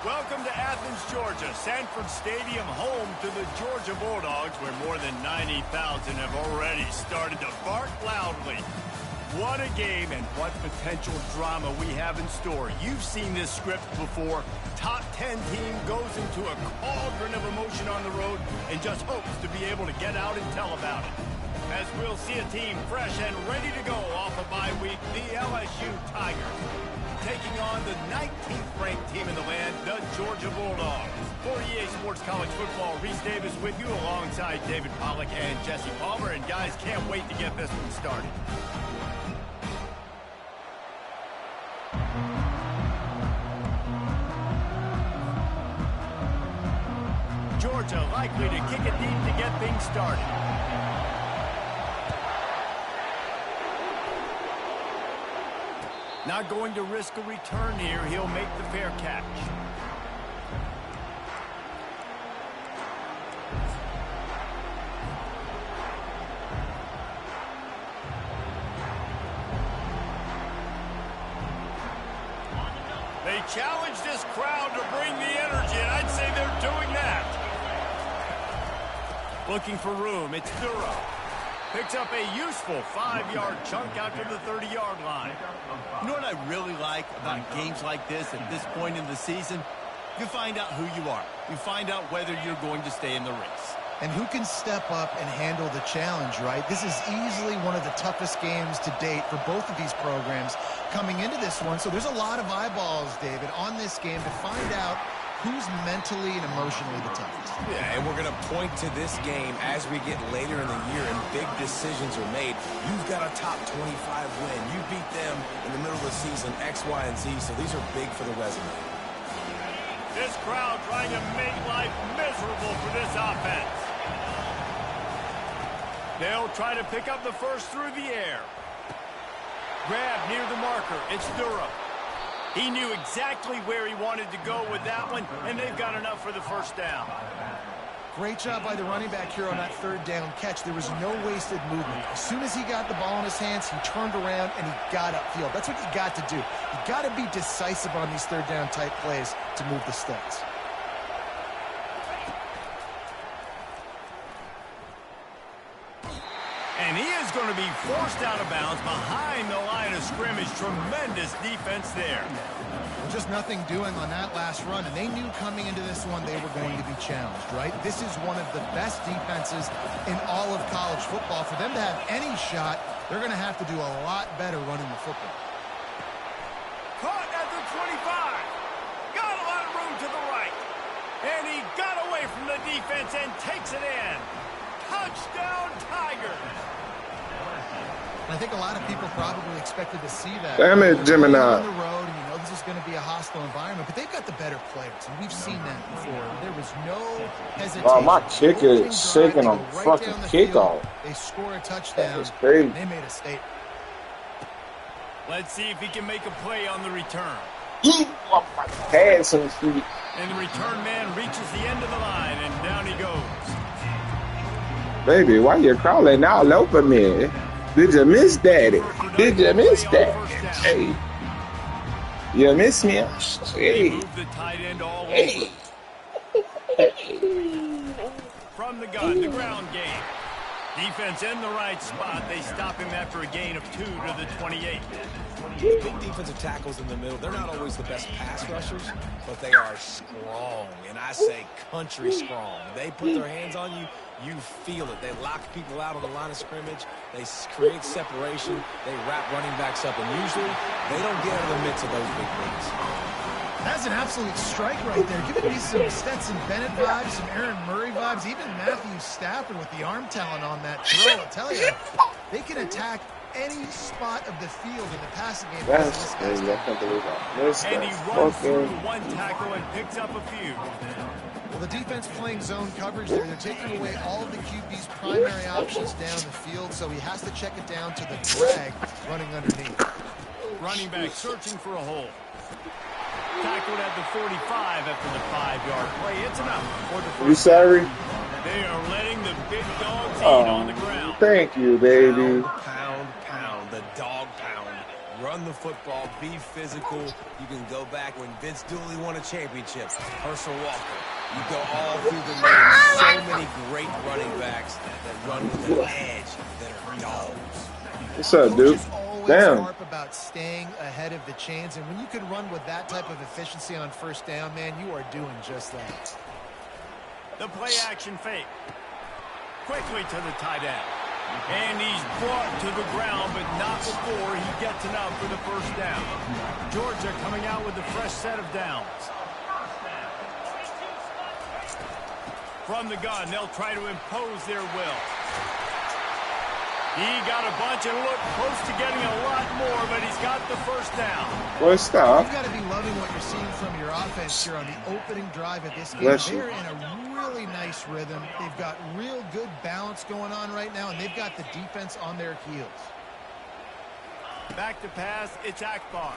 Welcome to Athens, Georgia, Sanford Stadium, home to the Georgia Bulldogs, where more than 90,000 have already started to bark loudly. What a game and what potential drama we have in store. You've seen this script before. Top 10 team goes into a cauldron of emotion on the road and just hopes to be able to get out and tell about it. As we'll see a team fresh and ready to go off a bye week, the LSU Tigers, taking on the 19th ranked team in the land, the Georgia Bulldogs. For EA Sports College Football, Reese Davis with you alongside David Pollack and Jesse Palmer. And guys, can't wait to get this one started. Georgia likely to kick it deep to get things started. Not going to risk a return here. He'll make the fair catch. They challenge this crowd to bring the energy, and I'd say they're doing that. Looking for room. It's Duro. Picks up a useful 5-yard chunk out to the 30-yard line. You know what I really like about games like this at this point in the season? You find out who you are. You find out whether you're going to stay in the race. And who can step up and handle the challenge, right? This is easily one of the toughest games to date for both of these programs coming into this one. So there's a lot of eyeballs, David, on this game to find out who's mentally and emotionally the toughest. Yeah, and we're going to point to this game as we get later in the year and big decisions are made. You've got a top 25 win. You beat them in the middle of the season, X, Y, and Z, so these are big for the resume. This crowd trying to make life miserable for this offense. They'll try to pick up the first through the air. Grab near the marker. It's Duro. He knew exactly where he wanted to go with that one, and they've got enough for the first down. Great job by the running back here on that third down catch. There was no wasted movement. As soon as he got the ball in his hands, he turned around and he got upfield. That's what you got to do. You got to be decisive on these third down type plays to move the sticks. And he is going to be forced out of bounds behind the line of scrimmage. Tremendous defense there. Just nothing doing on that last run, and they knew coming into this one they were going to be challenged, right? This is one of the best defenses in all of college football. For them to have any shot, they're going to have to do a lot better running the football. Caught at the 25. Got a lot of room to the right. And he got away from the defense and takes it in. Touchdown, Tigers. I think a lot of people probably expected to see that. Damn it, Gemini. On the road, and you know this is going to be a hostile environment, but they've got the better players, and we've seen that before. There was no hesitation. Oh, my kicker is shaking on fucking kickoff. They score a touchdown. That's crazy. They made a statement. Let's see if he can make a play on the return. Had some feet. And the return man reaches the end of the line, and down he goes. Baby, why you crawling all over me? Did you miss Daddy? Did you miss Daddy? Hey. You miss me? Hey. Move the tight end all Hey. over. From the gun, the ground game. Defense in the right spot. They stop him after a gain of 2 to the 28. Big defensive tackles in the middle. They're not always the best pass rushers, but they are strong, and I say country strong. They put their hands on you, you feel it. They lock people out on the line of scrimmage. They create separation. They wrap running backs up, and usually they don't get out of the midst of those big things. That's an absolute strike right there. Giving me some Stetson Bennett vibes, some Aaron Murray vibes, even Matthew Stafford with the arm talent on that throw. I'll tell you, they can attack any spot of the field in the passing game. That's crazy. I can't believe that. And he runs through one tackle and picks up a few. Well, the defense playing zone coverage there. They're taking away all of the QB's primary options down the field, so he has to check it down to the drag running underneath. Running back searching for a hole. Tackled at the 45 after the 5-yard play. It's enough for the first. You sorry? They are letting the big dogs eat on the ground. Thank you, baby. Pound, pound, the dog pound. Run the football, be physical. You can go back when Vince Dooley won a championship. Herschel Walker. You go all through the names. So many great running backs that run with an edge that are dogs. What's up, dude? Damn. Harp about staying ahead of the chains, and when you can run with that type of efficiency on first down, man, you are doing just that. The play action fake. Quickly to the tight end. And he's brought to the ground, but not before he gets enough for the first down. Georgia coming out with a fresh set of downs. From the gun, they'll try to impose their will. He got a bunch and looked close to getting a lot more, but he's got the first down. Well, stop. You've got to be loving what you're seeing from your offense here on the opening drive of this game. They're in a really nice rhythm. They've got real good balance going on right now, and they've got the defense on their heels. Back to pass, it's Akbar.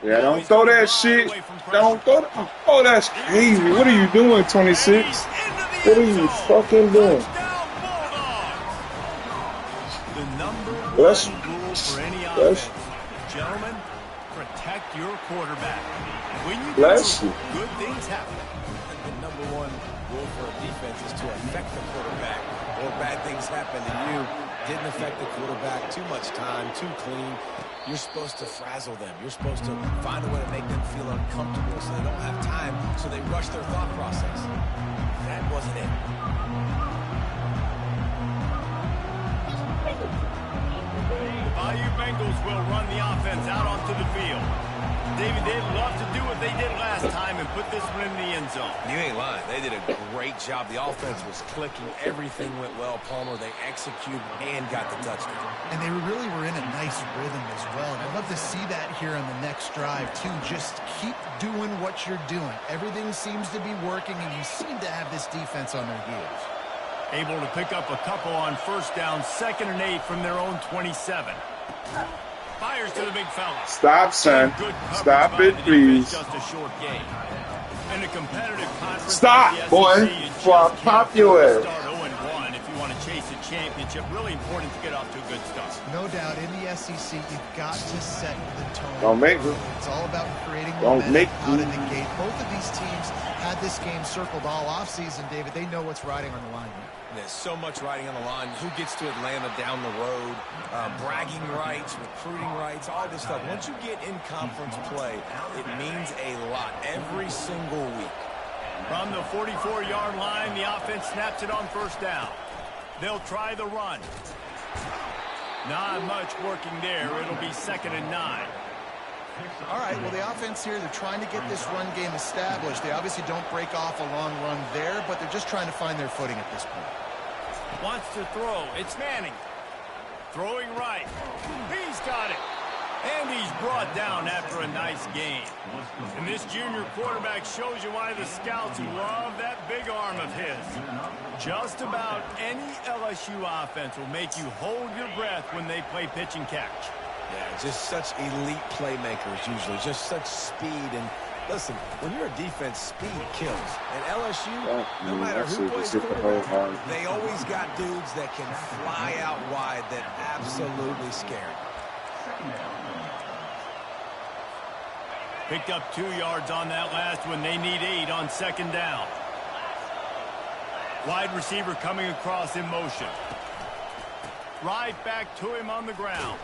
Yeah, don't throw that shit. Don't throw that. Oh, that's crazy. What are you doing, 26? What are you fucking doing? Bless you. For any offense. Gentlemen, protect your quarterback. When you Bless you. Good things happen. The number one rule for a defense is to affect the quarterback, or bad things happen to you. Didn't affect the quarterback. Too much time, too clean. You're supposed to frazzle them. You're supposed to find a way to make them feel uncomfortable so they don't have time, so they rush their thought process. That wasn't it. Bayou Bengals will run the offense out onto the field. David, they'd love to do what they did last time and put this one in the end zone. You ain't lying. They did a great job. The offense was clicking. Everything went well. Palmer, they executed and got the touchdown. And they really were in a nice rhythm as well. And I'd love to see that here on the next drive, too. Just keep doing what you're doing. Everything seems to be working, and you seem to have this defense on their heels. Able to pick up a couple on first down, 2nd and 8 from their own 27. Fires to the big fella. Stop, son. Stop it, please. Just a short game. In a competitive conference, stop, boy. Before I pop your ass. Start 0-1 if you want to chase a championship. Really important to get off to a good start. No doubt, in the SEC, you've got to set the tone. Don't make me. It's all about creating momentum out of the gate. Both of these teams had this game circled all offseason, David. They know what's riding on the line here. There's so much riding on the line. Who gets to Atlanta down the road? Bragging rights, recruiting rights, all this stuff. Once you get in conference play, it means a lot every single week. From the 44-yard line, the offense snaps it on first down. They'll try the run. Not much working there. It'll be 2nd and 9. All right, well, the offense here, they're trying to get this run game established. They obviously don't break off a long run there, but they're just trying to find their footing at this point. Wants to throw. It's Manning. Throwing right. He's got it. And he's brought down after a nice game. And this junior quarterback shows you why the scouts love that big arm of his. Just about any LSU offense will make you hold your breath when they play pitch and catch. Yeah, just such elite playmakers usually, just such speed. And listen, when you're a defense, speed kills. And LSU, no matter who plays quarterback, they always got dudes that can fly out wide that absolutely scare. Picked up 2 yards on that last one. They need 8 on 2nd down. Wide receiver coming across in motion. Right back to him on the ground.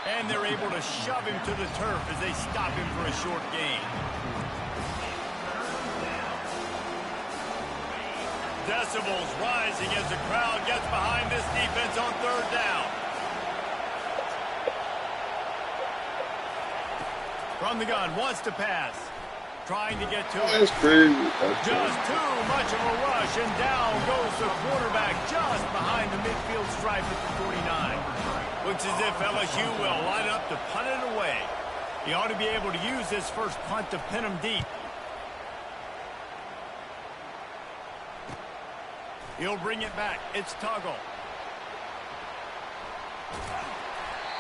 And they're able to shove him to the turf as they stop him for a short gain. Decibels rising as the crowd gets behind this defense on 3rd down. From the gun, wants to pass. Trying to get to it. That's crazy. Just too much of a rush, and down goes the quarterback just behind the midfield stripe at the 49. Looks as if LSU will line up to punt it away. He ought to be able to use this first punt to pin him deep. He'll bring it back. It's Tuggle.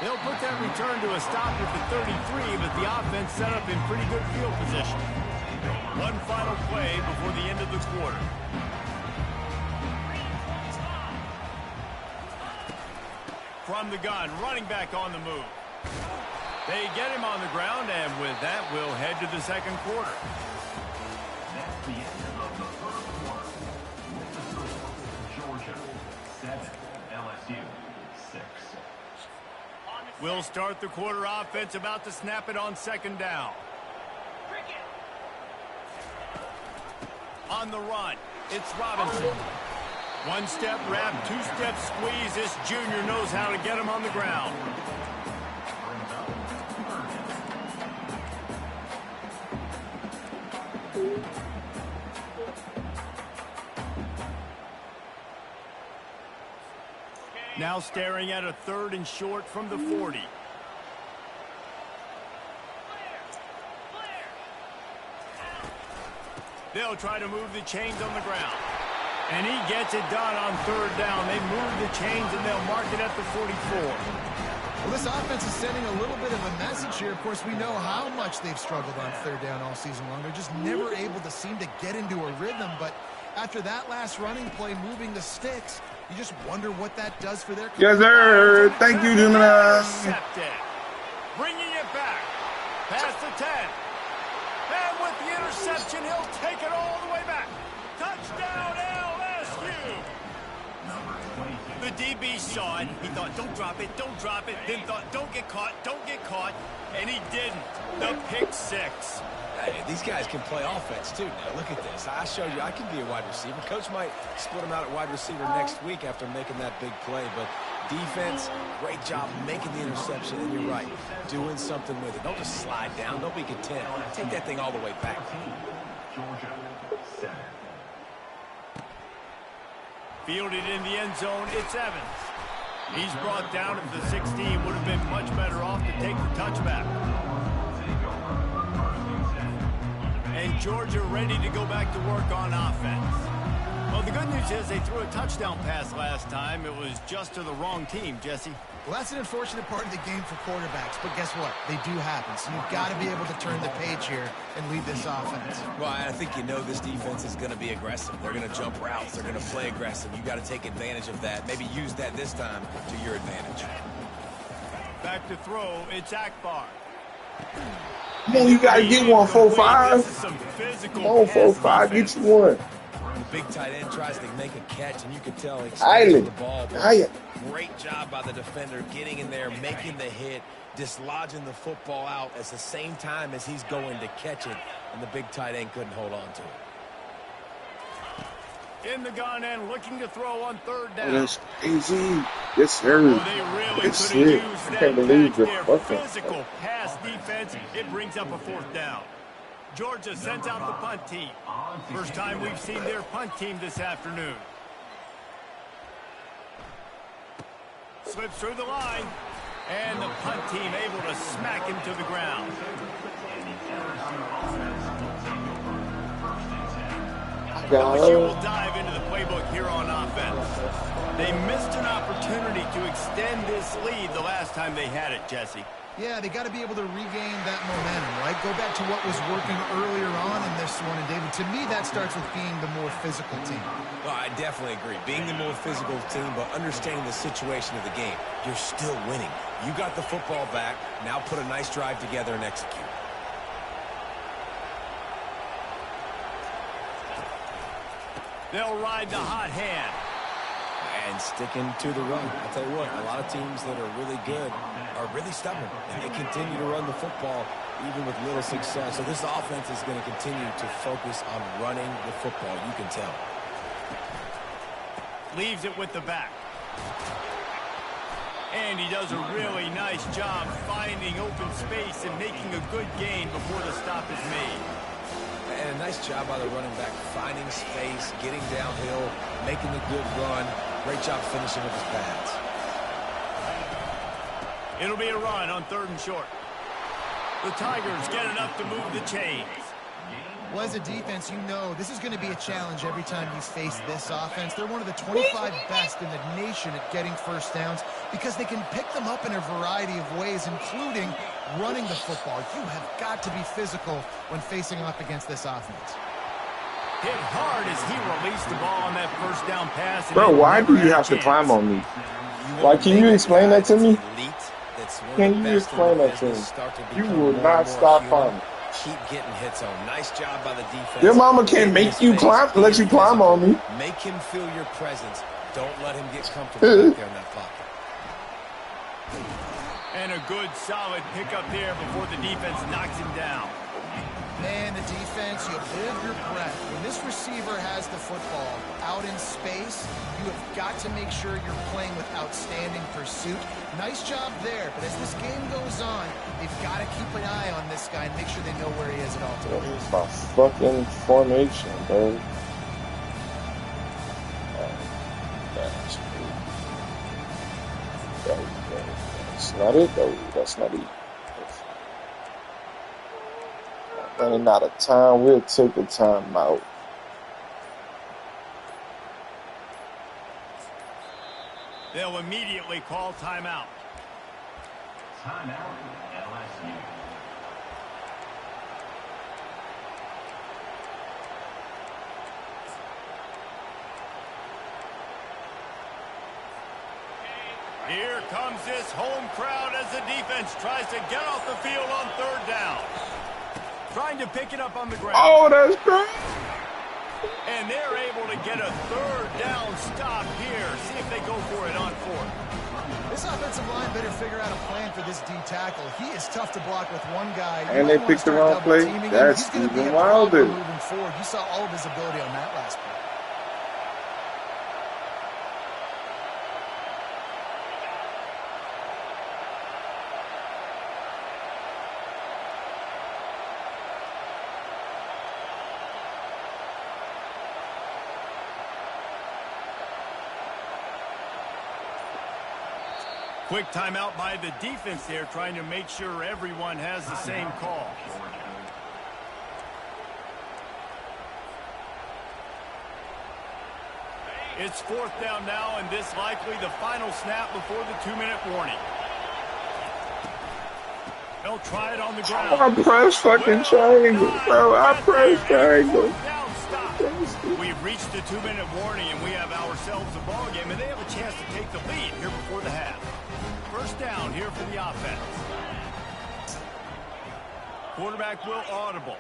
They'll put that return to a stop at the 33, but the offense set up in pretty good field position. One final play before the end of the quarter. from the gun, running back on the move. They get him on the ground, and with that, we'll head to the second quarter. That's the end of the first quarter. Georgia 7, LSU 6. We'll start the quarter offense about to snap it on second down. On the run, it's Robinson. One-step wrap, two-step squeeze. This junior knows how to get him on the ground. Now staring at a 3rd and short from the 40. They'll try to move the chains on the ground. And he gets it done on 3rd down. They move the chains and they'll mark it at the 44. Well, this offense is sending a little bit of a message here. Of course, we know how much they've struggled on 3rd down all season long. They're just never able to seem to get into a rhythm. But after that last running play, moving the sticks, you just wonder what that does for their... Yes, sir. Thank you, Gemini. Bringing it back. Past the 10. And with the interception, he'll take it all the way back. Touchdown, LSU. The DB saw it. He thought, don't drop it, don't drop it. Then thought, don't get caught, don't get caught. And he didn't. The pick 6. Hey, these guys can play offense, too. Now, look at this. I showed you I can be a wide receiver. Coach might split him out at wide receiver next week after making that big play. But defense, great job making the interception. And you're right, doing something with it. Don't just slide down. Don't be content. Take that thing all the way back. Georgia 7. Fielded in the end zone, it's Evans. He's brought down at the 16. Would have been much better off to take the touchback. And Georgia ready to go back to work on offense. Well, the good news is they threw a touchdown pass last time. It was just to the wrong team, Jesse. Well, that's an unfortunate part of the game for quarterbacks, but guess what? They do happen. So you've got to be able to turn the page here and lead this offense. Well, I think you know this defense is going to be aggressive. They're going to jump routes. They're going to play aggressive. You got to take advantage of that. Maybe use that this time to your advantage. Back to throw, it's Akbar. Come on, you got to get one, 4-5. Come on, 4-5, get you one. The big tight end tries to make a catch, and you can tell he's Island. the ball. Great job by the defender getting in there, making the hit, dislodging the football out at the same time as he's going to catch it, and the big tight end couldn't hold on to it. In the gun and looking to throw on 3rd down. Oh, that's easy. Yes, sir. Oh, they really That's could have it. used I that can't believe back the there. fucking Physical pass defense. It brings up a 4th down. Georgia sends out the punt team. First time we've seen their punt team this afternoon. Slips through the line. And the punt team able to smack him to the ground. LSU will dive into the playbook here on offense. They missed an opportunity to extend this lead the last time they had it, Jesse. Yeah, they got to be able to regain that momentum, right? Go back to what was working earlier on in this one. And, David, to me, that starts with being the more physical team. Well, I definitely agree. Being the more physical team, but understanding the situation of the game. You're still winning. You got the football back. Now put a nice drive together and execute. They'll ride the hot hand. And sticking to the run. I'll tell you what, a lot of teams that are really good are really stubborn. And they continue to run the football even with little success. So this offense is going to continue to focus on running the football. You can tell. Leaves it with the back. And he does a really nice job finding open space and making a good gain before the stop is made. And a nice job by the running back, finding space, getting downhill, making a good run. Great job finishing with his pads. It'll be a run on 3rd and short. The Tigers get enough to move the chains. Well, as a defense, you know this is going to be a challenge every time you face this offense. They're one of the 25 best in the nation at getting first downs because they can pick them up in a variety of ways, including running the football. You have got to be physical when facing up against this offense. Hit hard as he released the ball on that first down pass. Bro, why do you have to climb on me? Like, can you explain that to me? Elite, that's one of Can the you best explain in the that to me? business, start to You become will more not and more stop human. farming. Keep getting hits on. Nice job by the defense. Your mama can't Get in make his you face, climb, let being you climb physical. on me. Make him feel your presence. Don't let him get comfortable back there in that pocket. And a good, solid pickup there before the defense knocks him down. Man, the defense, you hold your breath. When this receiver has the football out in space, you have got to make sure you're playing with outstanding pursuit. Nice job there, but as this game goes on, they've got to keep an eye on this guy and make sure they know where he is at all times. It's my fucking formation, bro. That's not it, though. That's not it. Running out of time, we'll take a timeout. They'll immediately call timeout. Timeout, LSU. Here comes this home crowd as the defense tries to get off the field on third down. Trying to pick it up on the ground. Oh, that's great. And they're able to get a third down stop here. See if they go for it on fourth. This offensive line better figure out a plan for this D tackle. He is tough to block with one guy. And they picked the wrong play. That's even wilder. Moving forward. You saw all of his ability on that last play. Quick timeout by the defense there, trying to make sure everyone has the same call. It's fourth down now, and this likely the final snap before the 2-minute warning. They'll try it on the ground. I press fucking triangle, bro. I press triangle. We've reached the 2-minute warning, and we have ourselves a ball game, and they have a chance to take the lead here before the half. First down here for the offense. Quarterback will audible.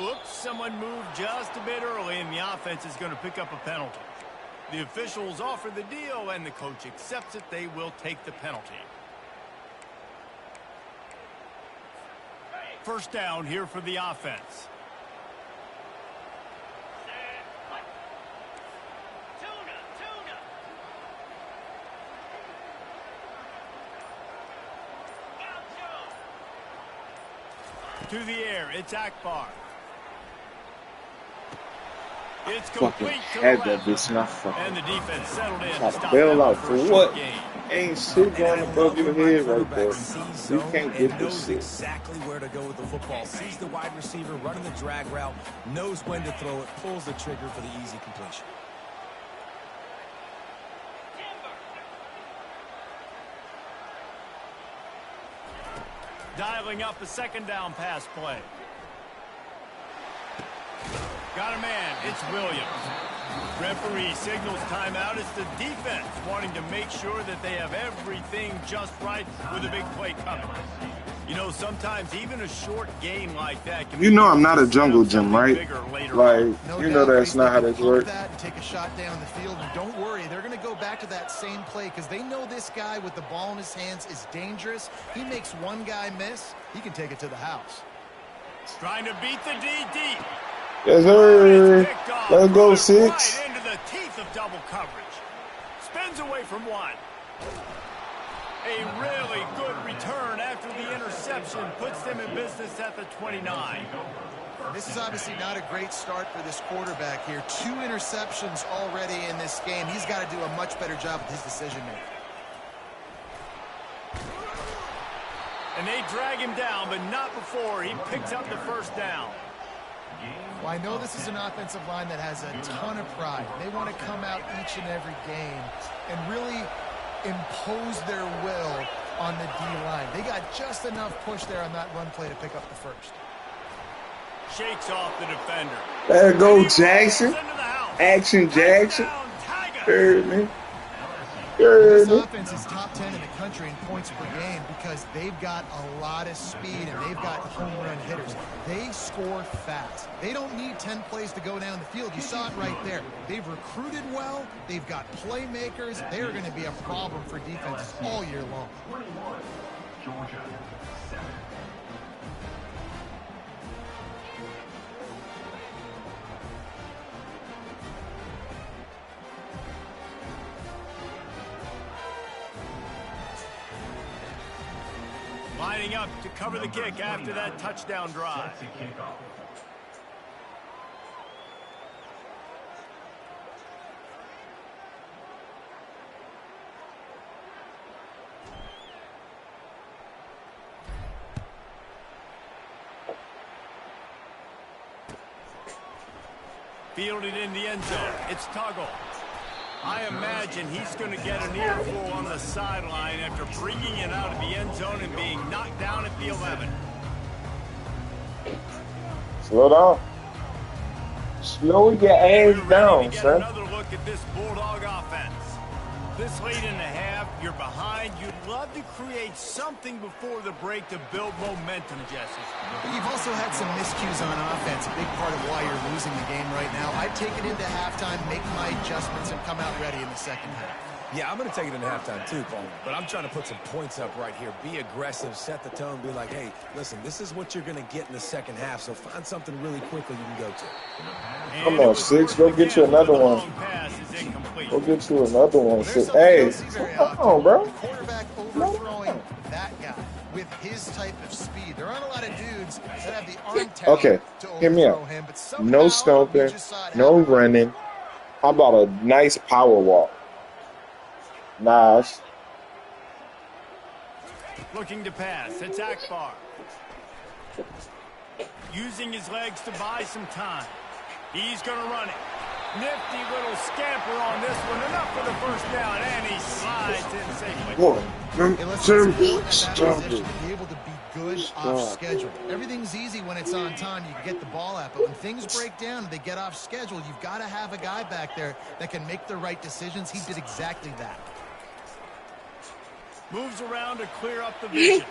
Oops, someone moved just a bit early, and the offense is going to pick up a penalty. The officials offer the deal, and the coach accepts it. They will take the penalty. First down here for the offense. To the air, it's Akbar. It's complete to the Had that left. bitch not fucking. And the defense settled in Try to to stop bail that out for first what? game. Ain't shit going above your head right there. You can't get this knows shit. exactly where to go with the football. Sees the wide receiver running the drag route, knows when to throw it, pulls the trigger for the easy completion. Dialing up a second down pass play. Got a man. It's Williams. Referee signals timeout. It's the defense wanting to make sure that they have everything just right with a big play coming. You know, sometimes even a short game like that can You know I'm not a jungle gym, right? Like, No you know doubt, that's not how this works. that and take a shot down the field, and don't worry, they're going to go back to that same play because they know this guy with the ball in his hands is dangerous. He makes one guy miss, he can take it to the house. Trying to beat the D deep. Yes, sir. Let's go, 6. Right into the teeth of double coverage. Spins away from one. A really good return after the interception puts them in business at the 29. This is obviously not a great start for this quarterback here. 2 interceptions already in this game. He's got to do a much better job with his decision-making. And they drag him down, but not before he picks up the first down. Well, I know this is an offensive line that has a ton of pride. They want to come out each and every game and really impose their will on the D-line. They got just enough push there on that run play to pick up the first. Shakes off the defender. There go Jackson. Action Jackson. Heard me. This offense is top 10 in the country in points per game because they've got a lot of speed and they've got home run hitters. They score fast. They don't need 10 plays to go down the field. You saw it right there. They've recruited well. They've got playmakers. They're going to be a problem for defenses all year long. 21, Georgia, 7. Lining up to cover the kick after that touchdown drive. Sets a kickoff. Fielded in the end zone. It's Tuggle. I imagine he's going to get an earful on the sideline after bringing it out of the end zone and being knocked down at the 11. Slow down. Slow your ass down, son. Another look at this Bulldog offense. This late in the half, you're behind. You'd love to create something before the break to build momentum, Jesse. You've also had some miscues on offense, a big part of why you're losing the game right now. I'd take it into halftime, make my adjustments, and come out ready in the second half. Yeah, I'm going to take it into halftime too, Paul. But I'm trying to put some points up right here. Be aggressive, set the tone, be like, hey, listen, this is what you're going to get in the second half, so find something really quickly you can go to. Come on, Six. Go get you another one. Go get you another one, Six. Hey, come on, bro. Quarterback overthrowing that guy with his type of speed. There aren't a lot of dudes that have the arm talent to hear me out. overthrow him. But somehow, No stomping, no running. How about a nice power walk? Nice. Looking to pass. It's Akbar. Using his legs to buy some time. He's going to run it. Nifty little scamper on this one. Enough for the first down, and he slides in safely. Be able to be good off schedule. Everything's easy when it's on time. You can get the ball out, but when things break down and they get off schedule, you've got to have a guy back there that can make the right decisions. He did exactly that. Moves around to clear up the vision.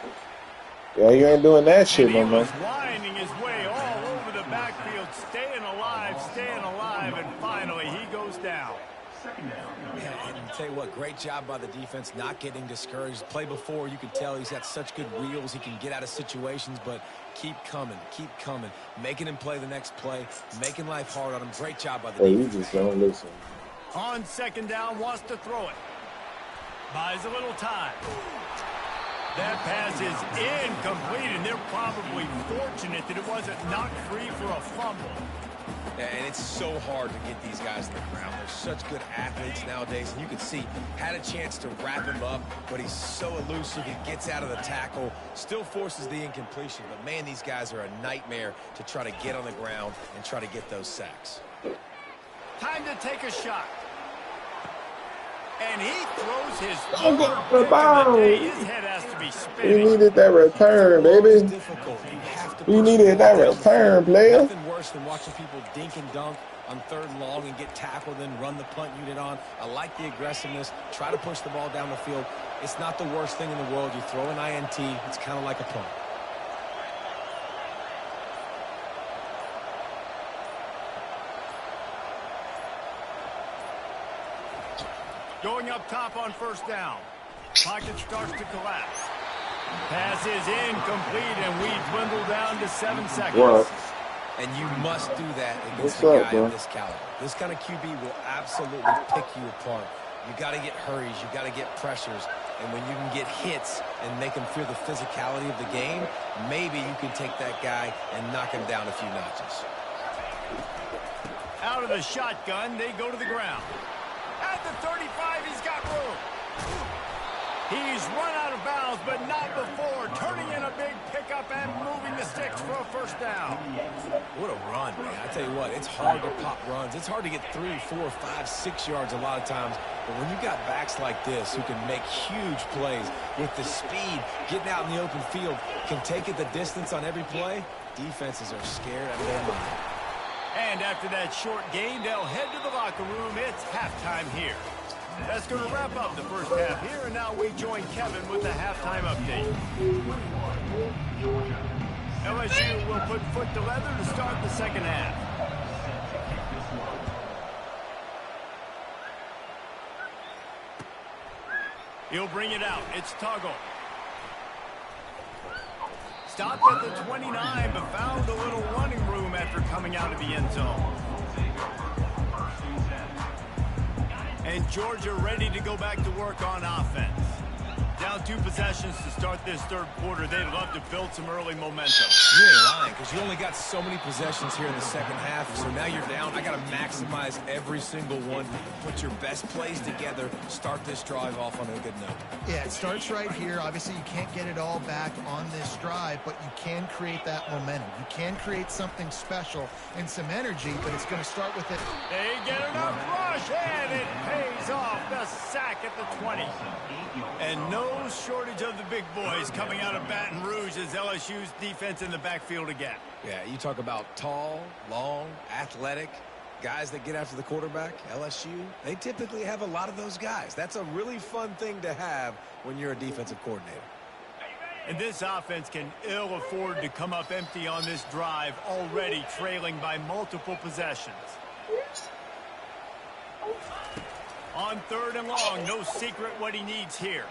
Yeah, you ain't doing that shit no more. He was winding his way all over the backfield, staying alive, and finally he goes down. Yeah, and I'll tell you what, great job by the defense, not getting discouraged. Play before, you can tell he's got such good wheels. He can get out of situations, but keep coming, making him play the next play, making life hard on him. Great job by the defense. You just don't listen. On second down, wants to throw it. Buys a little time. That pass is incomplete, and they're probably fortunate that it wasn't knocked free for a fumble. And it's so hard to get these guys on the ground. They're such good athletes nowadays, and you can see, had a chance to wrap him up, but he's so elusive, he gets out of the tackle, still forces the incompletion. But, man, these guys are a nightmare to try to get on the ground and try to get those sacks. Time to take a shot. And he throws his His head has to be spinning. We needed that return, baby. We needed that return, player. Nothing worse than watching people dink and dunk on third and long and get tackled, then run the punt unit on. I like the aggressiveness. Try to push the ball down the field. It's not the worst thing in the world. You throw an INT, it's kind of like a punt. Going up top on first down. Pocket starts to collapse. Pass is incomplete, and we dwindle down to 7 seconds. What? And you must do that against a guy of this caliber. This kind of QB will absolutely pick you apart. You got to get hurries. You got to get pressures. And when you can get hits and make him feel the physicality of the game, maybe you can take that guy and knock him down a few notches. Out of the shotgun, they go to the ground. At the 35, he's got room. He's run out of bounds, but not before. Turning in a big pickup and moving the sticks for a first down. What a run, man. I tell you what, it's hard to pop runs. It's hard to get 3, 4, 5, 6 yards a lot of times. But when you got backs like this who can make huge plays with the speed, getting out in the open field, can take it the distance on every play, defenses are scared out of their mind. And after that short gain, they'll head to the locker room. It's halftime here. That's going to wrap up the first half here, and now we join Kevin with the halftime update. LSU will put foot to leather to start the second half. He'll bring it out. It's Tuggle. Stopped at the 29, but found a little running room after coming out of the end zone. And Georgia ready to go back to work on offense. Down 2 possessions to start this third quarter. They'd love to build some early momentum. You ain't lying, because you only got so many possessions here in the second half, so now you're down. I got to maximize every single one. Put your best plays together. Start this drive off on a good note. Yeah, it starts right here. Obviously, you can't get it all back on this drive, but you can create that momentum. You can create something special and some energy, but it's going to start with it. They get enough rush, and it pays off. The sack at the 20. And no shortage of the big boys coming out of Baton Rouge as LSU's defense in the backfield again. Yeah, you talk about tall, long, athletic, guys that get after the quarterback. LSU, they typically have a lot of those guys. That's a really fun thing to have when you're a defensive coordinator. And this offense can ill afford to come up empty on this drive, already trailing by multiple possessions. On 3rd and long, no secret what he needs here.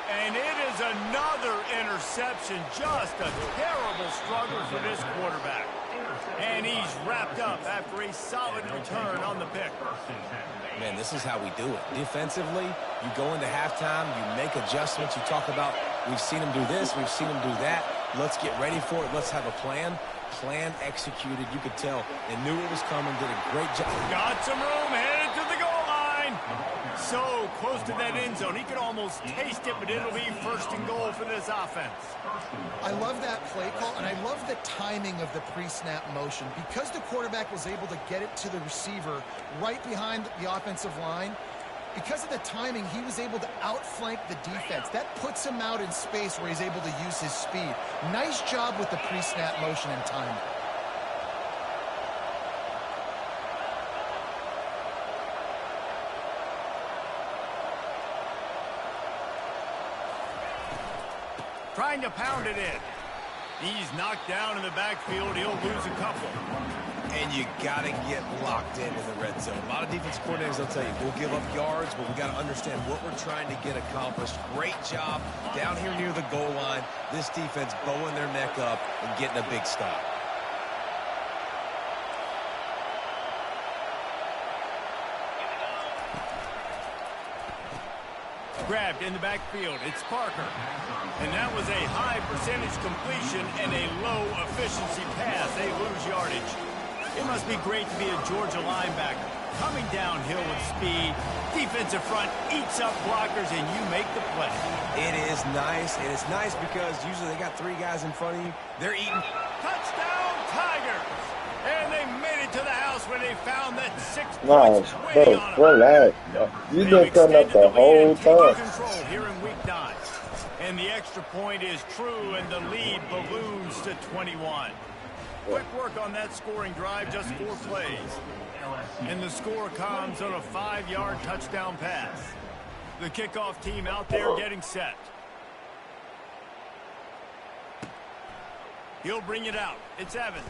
And it is another interception. Just a terrible struggle for this quarterback. And he's wrapped up after a solid return on the pick. Man, this is how we do it. Defensively, you go into halftime, you make adjustments. You talk about, we've seen him do this, we've seen him do that. Let's get ready for it. Let's have a plan. Plan executed. You could tell they knew it was coming, did a great job. Got some room, headed to the goal line. So close to that end zone. He could almost taste it, but it'll be 1st and goal for this offense. I love that play call, and I love the timing of the pre-snap motion. Because the quarterback was able to get it to the receiver right behind the offensive line, because of the timing, he was able to outflank the defense. That puts him out in space where he's able to use his speed. Nice job with the pre-snap motion and timing. Trying to pound it in. He's knocked down in the backfield. He'll lose a couple. And you got to get locked in the red zone. A lot of defense coordinators, they'll tell you, we'll give up yards, but we got to understand what we're trying to get accomplished. Great job down here near the goal line. This defense bowing their neck up and getting a big stop. Grabbed in the backfield. It's Parker. And that was a high percentage completion and a low efficiency pass. They lose yardage. It must be great to be a Georgia linebacker. Coming downhill with speed. Defensive front eats up blockers, and you make the play. It is nice. And it's nice because usually they got 3 guys in front of you. They're eating. Touchdown, Tigers! And they made it to the house where they found that 6 No, points waiting on them. relax. You been cutting up the whole time. Control here in week 9. And the extra point is true, and the lead balloons to 21. Quick work on that scoring drive, just 4 plays. And the score comes on a 5-yard touchdown pass. The kickoff team out there getting set. He'll bring it out. It's Evans.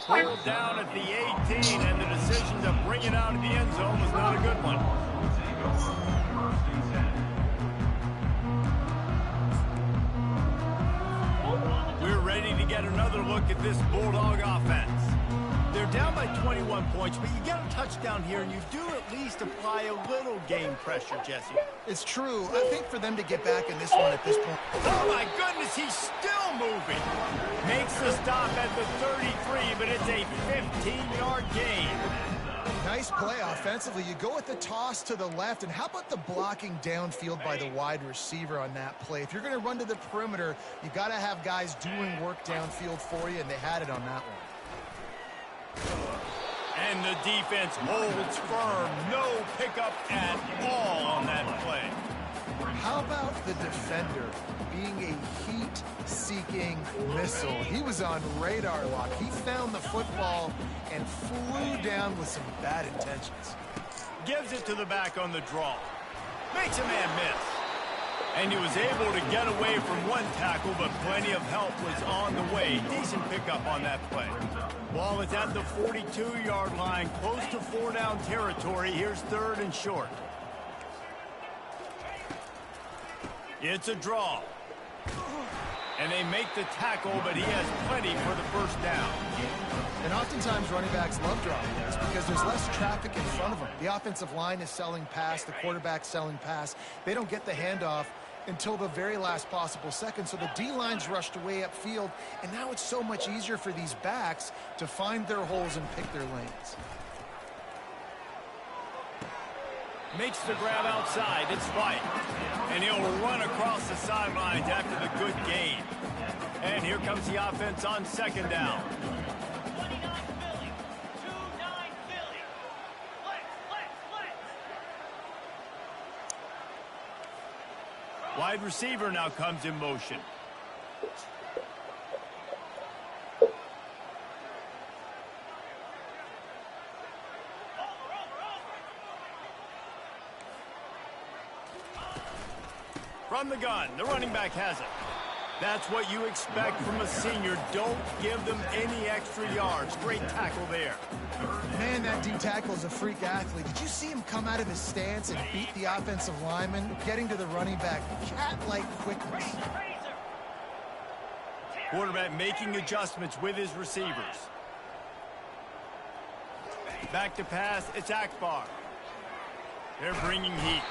Pulled down at the 18, and the decision to bring it out of the end zone was not a good one. We're ready to get another look at this Bulldog offense. They're down by 21 points, but you get a touchdown here, and you do at least apply a little game pressure, Jesse. It's true. I think for them to get back in this one at this point. Oh, my goodness, he's still moving. Makes the stop at the 33, but it's a 15-yard gain. Nice play offensively. You go with the toss to the left, and how about the blocking downfield by the wide receiver on that play? If you're going to run to the perimeter, you got to have guys doing work downfield for you, and they had it on that one. And the defense holds firm. No pickup at all on that play. How about the defender being a heat-seeking missile? He was on radar lock. He found the football and flew down with some bad intentions. Gives it to the back on the draw. Makes a man miss. And he was able to get away from one tackle, but plenty of help was on the way. Decent pickup on that play. Ball is at the 42-yard line, close to 4-down territory. Here's 3rd and short. It's a draw. And they make the tackle, but he has plenty for the first down. And oftentimes running backs love drawing this because there's less traffic in front of them. The offensive line is selling pass, the quarterback's selling pass. They don't get the handoff until the very last possible second. So the D-line's rushed away upfield, and now it's so much easier for these backs to find their holes and pick their lanes. Makes the grab outside. It's White. And he'll run across the sidelines after the good gain. And here comes the offense on 2nd down. 29 Philly. 2-9 Philly. Flex. Wide receiver now comes in motion. From the gun, the running back has it. That's what you expect from a senior. Don't give them any extra yards. Great tackle there. Man, that D tackle is a freak athlete. Did you see him come out of his stance and beat the offensive lineman, getting to the running back? Cat-like quickness. Quarterback making adjustments with his receivers. Back to pass, it's Akbar. They're bringing heat.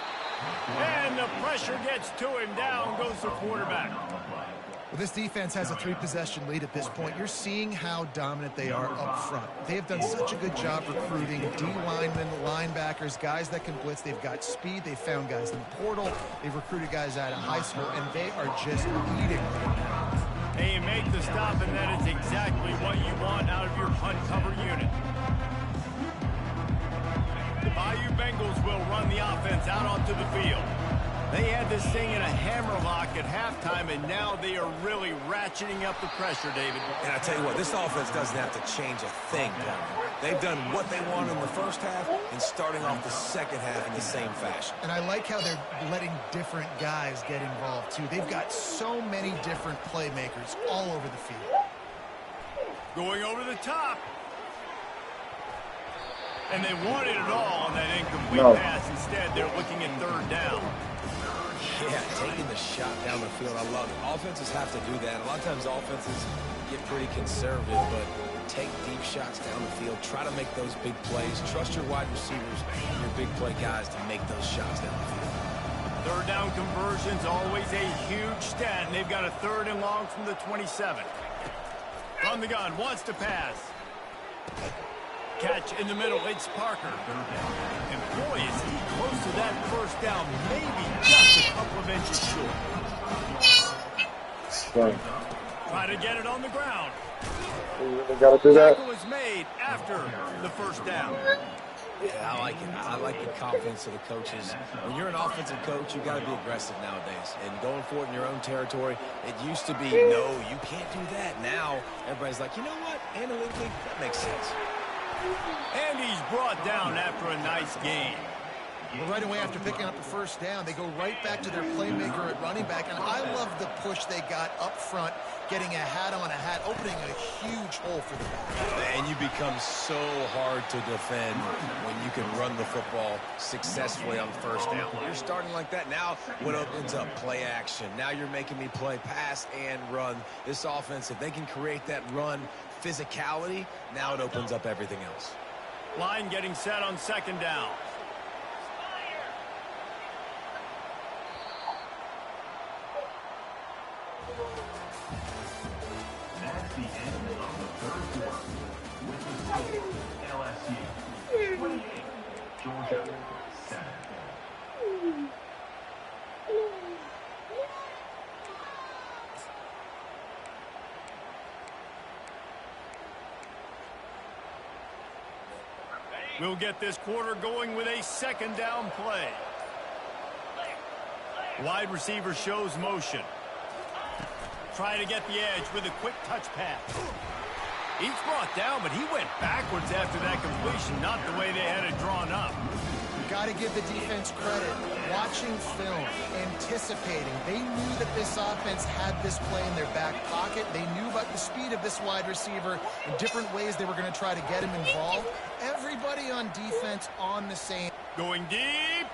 And the pressure gets to him. Down goes the quarterback. Well, this defense has a 3-possession lead at this point. You're seeing how dominant they are up front. They have done such a good job recruiting D linemen, linebackers, guys that can blitz. They've got speed. They've found guys in the portal. They've recruited guys out of high school, and they are just eating right now. They make the stop, and that is exactly what you want out of your punt cover unit. The Bayou Bengals will run the offense out onto the field. They had this thing in a hammerlock at halftime, and now they are really ratcheting up the pressure, David. And I tell you what, this offense doesn't have to change a thing. They've done what they want in the first half and starting off the second half in the same fashion. And I like how they're letting different guys get involved, too. They've got so many different playmakers all over the field. Going over the top. And they wanted it all on that incomplete pass. Instead, they're looking at 3rd down. Yeah, taking the shot down the field. I love it. Offenses have to do that. A lot of times offenses get pretty conservative, but take deep shots down the field. Try to make those big plays. Trust your wide receivers and your big play guys to make those shots down the field. 3rd down conversion's always a huge stat, and they've got a 3rd and long from the 27. From the gun, wants to pass. Catch in the middle, it's Parker. And boy, is he close to that 1st down, maybe just a couple of inches short. Try to get it on the ground. They gotta do that. Tackle is made after the 1st down. Yeah, I like it. I like the confidence of the coaches. When you're an offensive coach, you got to be aggressive nowadays. And going for it in your own territory, it used to be, no, you can't do that. Now, everybody's like, you know what? Analytically, that makes sense. And he's brought down after a nice gain. Well, right away after picking up the 1st down, they go right back to their playmaker at running back. And I love the push they got up front, getting a hat on a hat, opening a huge hole for the back. And you become so hard to defend when you can run the football successfully on 1st down. When you're starting like that, now what opens up? Play action. Now you're making me play pass and run. This offense, if they can create that run physicality, now it opens up everything else. Line getting set on 2nd down. That's the end of the 3rd quarter. With the score, LSU 28, Georgia 7. We'll get this quarter going with a second down play. Wide receiver shows motion. Trying to get the edge with a quick touch pass. He's brought down, but he went backwards after that completion, not the way they had it drawn up. You got to give the defense credit. Watching film, anticipating. They knew that this offense had this play in their back pocket. They knew about the speed of this wide receiver in different ways they were going to try to get him involved. Everybody on defense on the same. Going deep.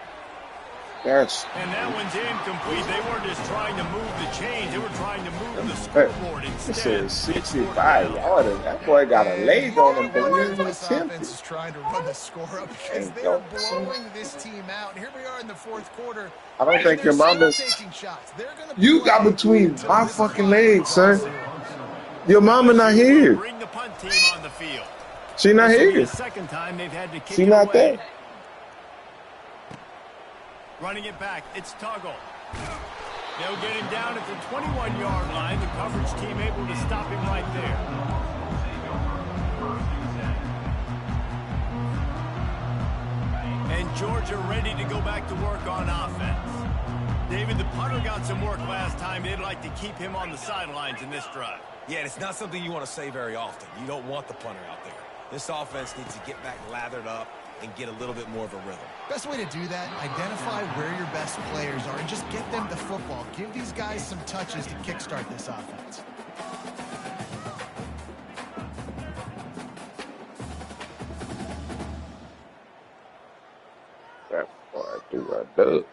Yes. And that one's incomplete. They weren't just trying to move the chains. They were trying to move the scoreboard This instead. is 65 yards. That boy got a leg on him, but he This attempted. offense is trying to run the score up because they are blowing this team out. And here we are in the fourth quarter. I don't think your They're mama's. taking shots. They're gonna You play got between until my this fucking clock legs, son. crosses. Your mama not here. Bring the punt team on the field. She not This will be here. the second time they've had to kick She it not away. there. Running it back, it's Tuggle. They'll get him down at the 21-yard line. The coverage team able to stop him right there. And Georgia ready to go back to work on offense. David, the punter got some work last time. They'd like to keep him on the sidelines in this drive. Yeah, it's not something you want to say very often. You don't want the punter out there. This offense needs to get back lathered up and get a little bit more of a rhythm. Best way to do that, identify where your best players are and just get them the football. Give these guys some touches to kickstart this offense. That boy do a dub.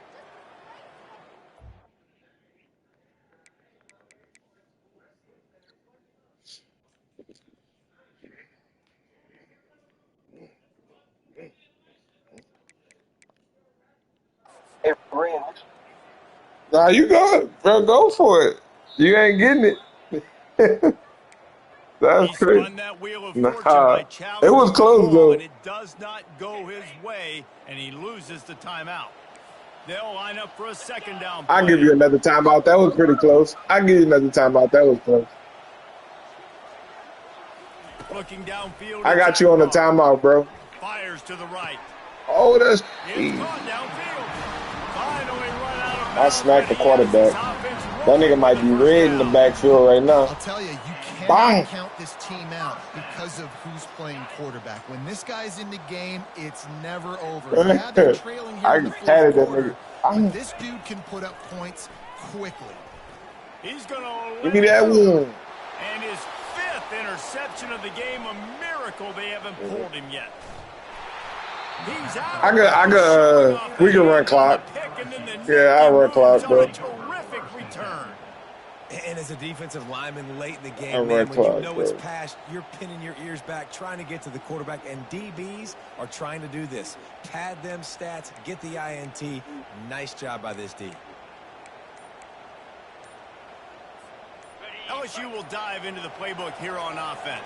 Nah, you go, bro. Go for it. You ain't getting it. That's He crazy. spun that wheel of Nah, fortune by it challenging was the close, call, though. and it does not go his way, and he loses the timeout. They'll line up for a second down play. I'll give you another timeout. That was pretty close. I'll give you another timeout. That was close. Looking downfield. I got you on the timeout, bro. Fires to the right. Oh, that's. It's caught downfield. Finally run out of I bounds, smacked the and he has quarterback. this offense That rolling nigga might for be the red first in the down. backfield right I'll now. tell you, you Bang. cannot count this team out because of who's playing quarterback. When this guy's in the game, it's never over. Yeah, they're trailing here I in the had fourth it, that quarter, nigga. Bang. but this dude can put up points quickly. He's going to Give me that one. And his fifth interception of the game, a miracle they haven't pulled him yet. He's out. We can run clock. Yeah, I'll run clock, bro. Terrific return. And as a defensive lineman late in the I'm game, man, right when you clock, know it's bro. past, you're pinning your ears back, trying to get to the quarterback, and DBs are trying to do this. Pad them stats, get the INT. Nice job by this D. LSU will dive into the playbook here on offense.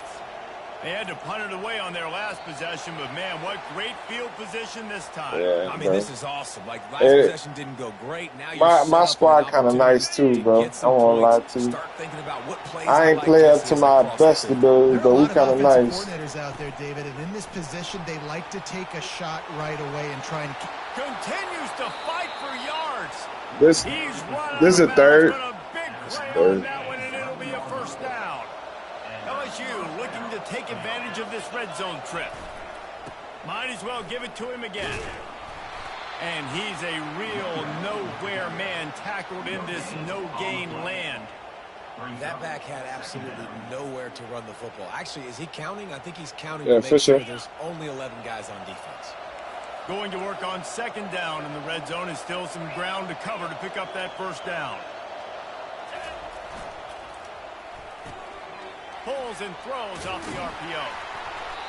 They had to punt it away on their last possession, but man, what great field position this time. Yeah, I mean, bro. this is awesome. Like, last It- possession didn't go great. Now you're set My up squad with an kind of nice opportunity too, bro. get some I won't lie points, to you. start thinking about what plays I ain't like play up this to as my they cross the best field. abilities, There are but a we lot of kind of offensive nice. coordinators out there, David, and in this position, they like to take a shot right away and try and Continues to fight for yards. This He's run This is out a of third. bounds, but a big play third. on that one, and it'll be a first down. LSU looking to take advantage of this red zone trip. Might as well give it to him again. And he's a real nowhere man tackled in this no-gain land. That back had absolutely nowhere to run the football. Actually, is he counting? I think he's counting Yeah, to make Fisher. sure there's only 11 guys on defense. Going to work on second down in the red zone, and still some ground to cover to pick up that first down. Pulls and throws off the RPO.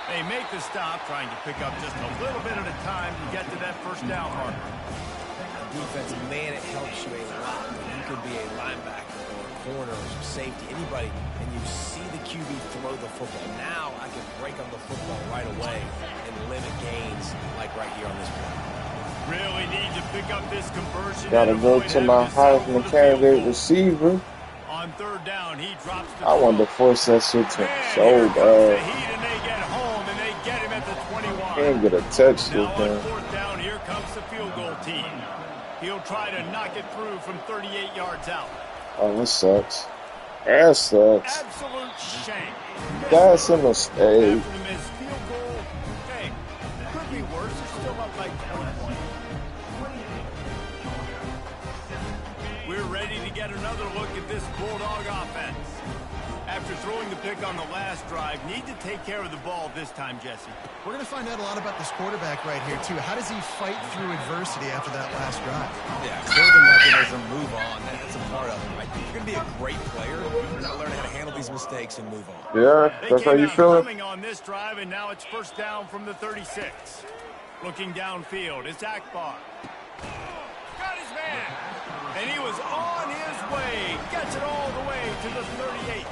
They make the stop, trying to pick up just a little bit at a time to get to that first down marker. Defensive man, it helps you a lot when you can be a linebacker or a corner or some safety, anybody, and you see the QB throw the football. Now I can break on the football right away and limit gains like right here on this play. Really need to pick up this conversion. Gotta and go avoid to having my to settle Heisman for the field candidate goal. receiver. On third down, he drops the I wanted to throw. force that shit to him And so here comes the bad. heat, and they get home, and they get him at the 21. Can't get a touch Now this on man. fourth down, here comes the field goal team. He'll try to knock it through from 38 yards out. Oh, that sucks. That sucks. Absolute shame. That's a mistake. After the missed field goal, hey, could be worse. They're still up like 20 points. We're ready to get another look at this Bulldog offense. After throwing the pick on the last drive, need to take care of the ball this time, Jesse. We're going to find out a lot about this quarterback right here, too. How does he fight through adversity after that last drive? Yeah, build a mechanism, move on. That's a part of it, right? You're going to be a great player. You got to learn how to handle these mistakes and move on. Yeah, They that's how came you out feeling? coming on this drive, and now it's first down from the 36. Looking downfield, it's Akbar. Got his man. And he was on his way. Gets it all the way to the 38.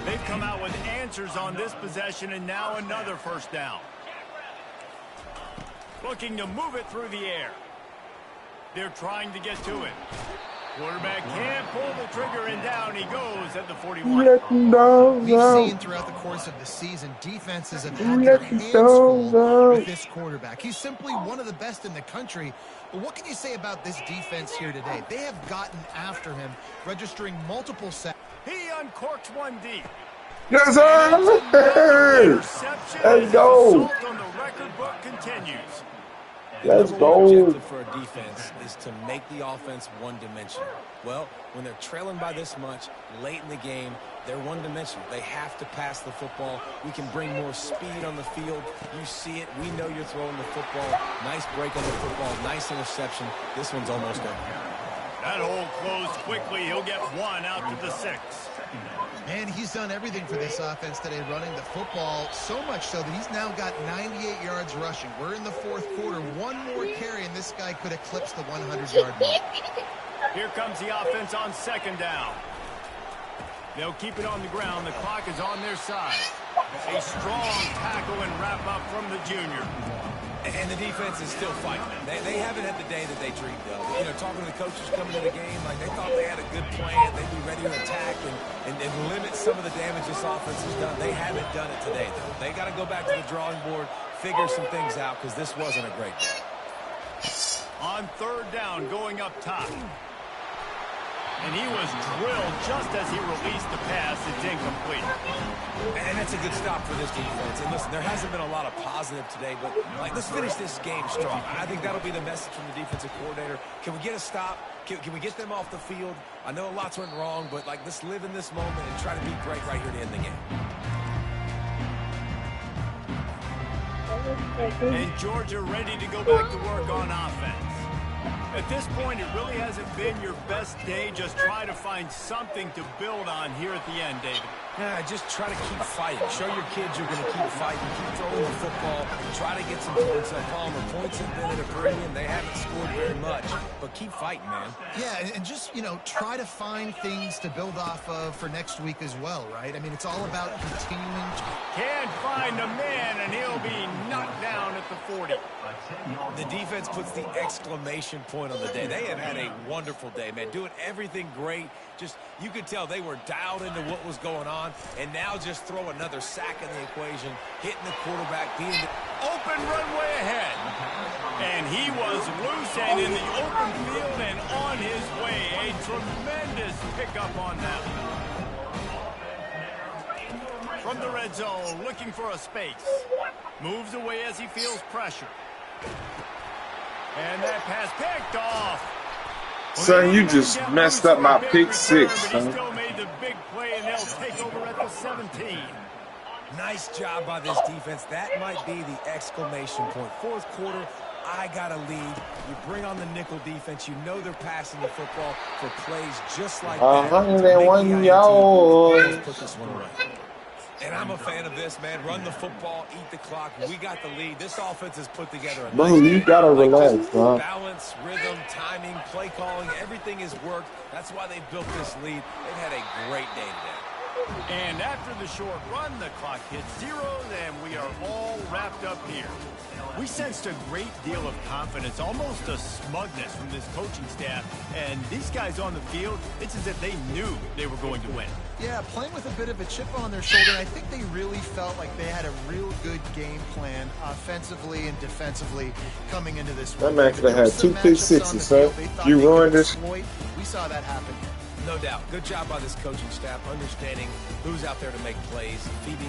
They've come out with answers on this possession, and now another first down. Looking to move it through the air. They're trying to get to it. Quarterback can't pull the trigger, and down he goes at the 41. Letting dogs We've out. seen throughout the course of the season, defenses have had their Letting hands dogs full out. with this quarterback. He's simply one of the best in the country. But what can you say about this defense here today? They have gotten after him, registering multiple sacks. He uncorks one deep. Yes, sir. Interception as Let's his go. assault on the record book continues. Let's Number one go. objective for a defense is to make the offense one-dimensional. Well, when they're trailing by this much, late in the game, they're one-dimensional. They have to pass the football. We can bring more speed on the field. You see it. We know you're throwing the football. Nice break on the football. Nice interception. This one's almost over. That hole closed quickly. He'll get one out to the 6. Man, he's done everything for this offense today, running the football, so much so that he's now got 98 yards rushing. We're in the fourth quarter. One more carry, and this guy could eclipse the 100-yard mark. Here comes the offense on second down. They'll keep it on the ground. The clock is on their side. A strong tackle and wrap up from the junior. And the defense is still fighting. They haven't had the day that they dreamed of. You know, talking to the coaches coming to the game, like they thought they had a good plan. They'd be ready to attack and limit some of the damage this offense has done. They haven't done it today, though. They got to go back to the drawing board, figure some things out, because this wasn't a great day. On third down, going up top. And he was drilled just as he released the pass. It's incomplete. And that's a good stop for this defense. And listen, there hasn't been a lot of positive today, but like, let's finish this game strong. I think that'll be the message from the defensive coordinator. Can we get a stop? Can we get them off the field? I know lots went wrong, but like, let's live in this moment and try to be great right here to end the game. And Georgia ready to go back to work on offense. At this point, it really hasn't been your best day. Just try to find something to build on here at the end, David. Yeah, just try to keep fighting. Show your kids you're going to keep fighting. Keep throwing the football. Try to get some points up. Palmer, points have been at a premium. They haven't scored very much, but keep fighting, man. Yeah, and just, you know, try to find things to build off of for next week as well, right? I mean, it's all about continuing to... Can't find a man, and he'll be knocked down at the 40. The defense puts the exclamation point on the day. They have had a wonderful day, man. Doing everything great. Just, you could tell they were dialed into what was going on, and now just throw another sack in the equation, hitting the quarterback, being the... Open runway ahead. And he was loose and in the open field and on his way. A tremendous pickup on that. From the red zone, looking for a space. Moves away as he feels pressure. And that pass picked off. Son, you just messed up my pick six, But he son. still made the big play, and they'll take over at the 17. Nice job by this defense. That might be the exclamation point. Fourth quarter, I got a lead. You bring on the nickel defense. You know they're passing the football for plays just like that. 101 yards. Let's put this one away. And I'm a fan of this, man. Run the football, eat the clock. We got the lead. This offense has put together a Bro, nice you game. gotta Like, relax, just bro. balance, rhythm, timing, play calling, everything has worked. That's why they built this lead. They've had a great day today. And after the short run, the clock hits 0, and we are all wrapped up here. We sensed a great deal of confidence, almost a smugness from this coaching staff. And these guys on the field, it's as if they knew they were going to win. Yeah, playing with a bit of a chip on their shoulder. And I think they really felt like they had a real good game plan offensively and defensively coming into this one. That man could have had 2 pick sixes, son. You ruined this. We saw that happen. No doubt. Good job by this coaching staff, understanding who's out there to make plays, feeding them